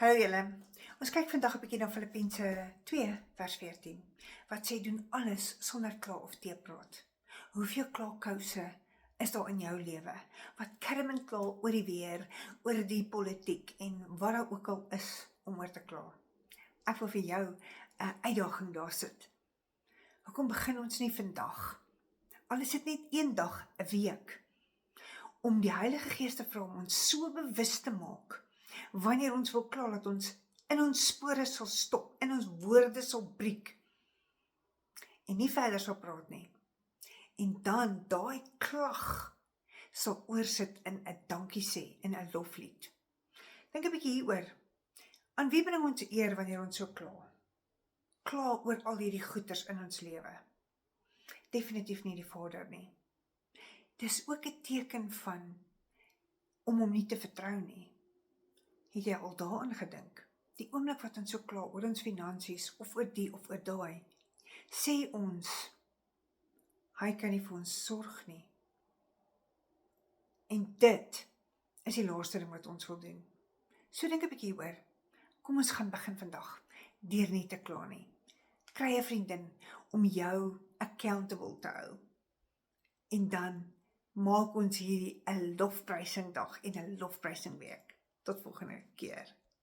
Hallo julle. Ons kyk vandag 'n bietjie na Filippense 2 vers 14, wat sê doen alles sonder kla of teepraat. Hoeveel klaarkouse is daar in jou lewe wat kerm en kla oor die weer, oor die politiek en wat daar ook al is om oor te kla? Ek wil vir jou 'n uitdaging daar sit. Hoekom begin ons nie vandag? Al is dit net een dag 'n week, om die Heilige Gees te vra om ons so bewus te maak wanneer ons wil kla, dat ons in ons spore sal stop, in ons woorde sal breek en nie verder sal praat nie. En dan daai klag sal oorsit in 'n dankie sê, in 'n loflied. Dink 'n bietjie hieroor. Aan wie bring ons eer wanneer ons so kla? Kla oor al hierdie goeters in ons lewe. Definitief nie die Vader nie. Dis ook 'n teken van om hom nie te vertrou nie. Het jy al daaraan gedink? Die oomblik wat ons so kla oor ons finansies, of oor die of oor daai, sê ons, hy kan nie vir ons sorg nie. En dit is die laaste ding wat ons wil doen. So dink 'n bietjie oor. Kom ons gaan begin vandag, deur nie te kla nie. Kry 'n vriendin om jou accountable te hou. En dan maak ons hierdie 'n lofprysingdag en 'n lofprysingweek. Tot volgende keer.